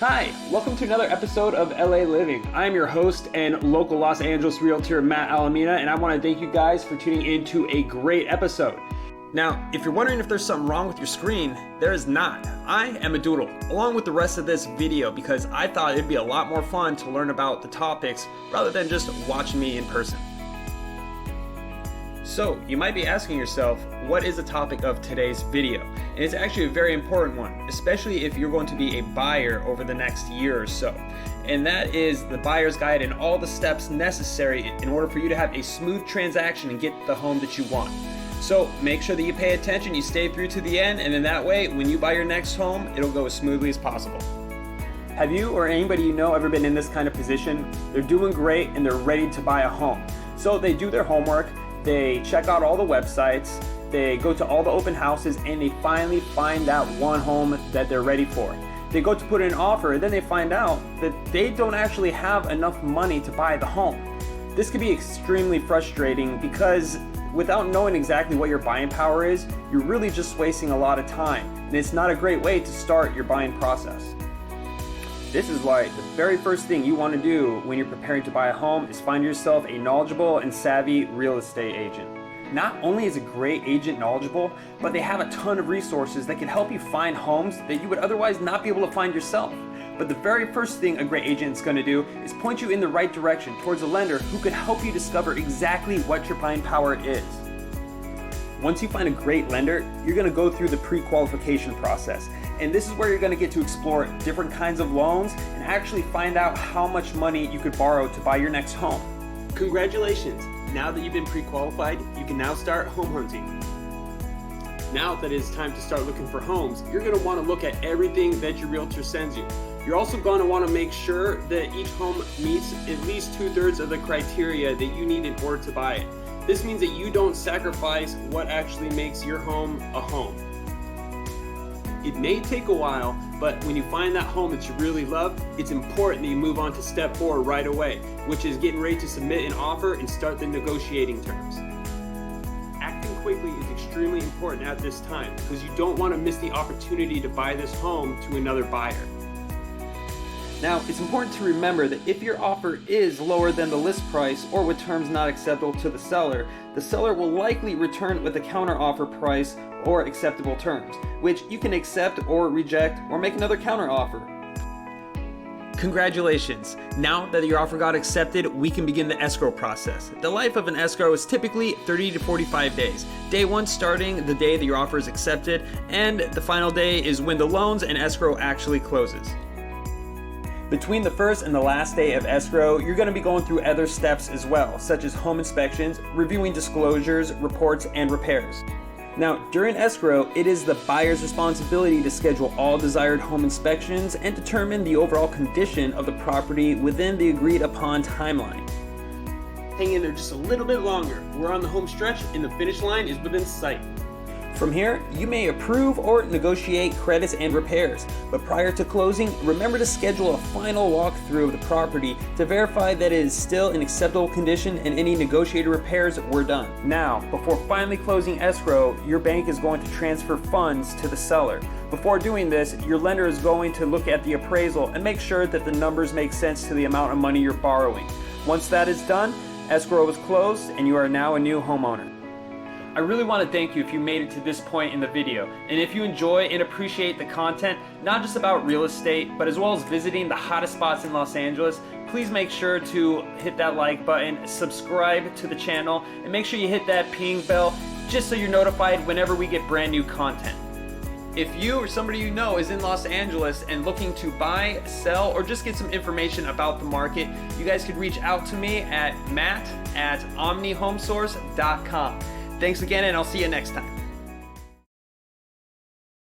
Hi, welcome to another episode of LA Living. I'm your host and local Los Angeles realtor, Matt Alameda, and I want to thank you guys for tuning in to a great episode. Now, if you're wondering if there's something wrong with your screen, there is not. I am a doodle, along with the rest of this video, because I thought it'd be a lot more fun to learn about the topics rather than just watching me in person. So, you might be asking yourself, what is the topic of today's video? And it's actually a very important one, especially if you're going to be a buyer over the next year or so. And that is the buyer's guide and all the steps necessary in order for you to have a smooth transaction and get the home that you want. So make sure that you pay attention, you stay through to the end, and in that way, when you buy your next home, it'll go as smoothly as possible. Have you or anybody you know ever been in this kind of position? They're doing great and they're ready to buy a home. So they do their homework, they check out all the websites, they go to all the open houses, and they finally find that one home that they're ready for. They go to put in an offer, and then they find out that they don't actually have enough money to buy the home. This can be extremely frustrating because without knowing exactly what your buying power is, you're really just wasting a lot of time, and it's not a great way to start your buying process. This is why the very first thing you want to do when you're preparing to buy a home is find yourself a knowledgeable and savvy real estate agent. Not only is a great agent knowledgeable, but they have a ton of resources that can help you find homes that you would otherwise not be able to find yourself. But the very first thing a great agent is going to do is point you in the right direction towards a lender who could help you discover exactly what your buying power is. Once you find a great lender, you're going to go through the pre-qualification process. And this is where you're going to get to explore different kinds of loans and actually find out how much money you could borrow to buy your next home. Congratulations! Now that you've been pre-qualified, you can now start home hunting. Now that it's time to start looking for homes, you're going to want to look at everything that your realtor sends you. You're also going to want to make sure that each home meets at least 2/3 of the criteria that you need in order to buy it. This means that you don't sacrifice what actually makes your home a home. It may take a while, but when you find that home that you really love, it's important that you move on to step 4 right away, which is getting ready to submit an offer and start the negotiating terms. Acting quickly is extremely important at this time because you don't want to miss the opportunity to buy this home to another buyer. Now, it's important to remember that if your offer is lower than the list price or with terms not acceptable to the seller will likely return with a counteroffer price or acceptable terms, which you can accept or reject or make another counteroffer. Congratulations! Now that your offer got accepted, we can begin the escrow process. The life of an escrow is typically 30 to 45 days. Day 1 starting the day that your offer is accepted, and the final day is when the loans and escrow actually closes. Between the first and the last day of escrow, you're going to be going through other steps as well, such as home inspections, reviewing disclosures, reports, and repairs. Now, during escrow, it is the buyer's responsibility to schedule all desired home inspections and determine the overall condition of the property within the agreed upon timeline. Hang in there just a little bit longer. We're on the home stretch and the finish line is within sight. From here, you may approve or negotiate credits and repairs, but prior to closing, remember to schedule a final walkthrough of the property to verify that it is still in acceptable condition and any negotiated repairs were done. Now, before finally closing escrow, your bank is going to transfer funds to the seller. Before doing this, your lender is going to look at the appraisal and make sure that the numbers make sense to the amount of money you're borrowing. Once that is done, escrow is closed and you are now a new homeowner. I really want to thank you if you made it to this point in the video, and if you enjoy and appreciate the content, not just about real estate, but as well as visiting the hottest spots in Los Angeles, please make sure to hit that like button, subscribe to the channel, and make sure you hit that ping bell just so you're notified whenever we get brand new content. If you or somebody you know is in Los Angeles and looking to buy, sell, or just get some information about the market, you guys could reach out to me at matt@omnihomesource.com. Thanks again, and I'll see you next time.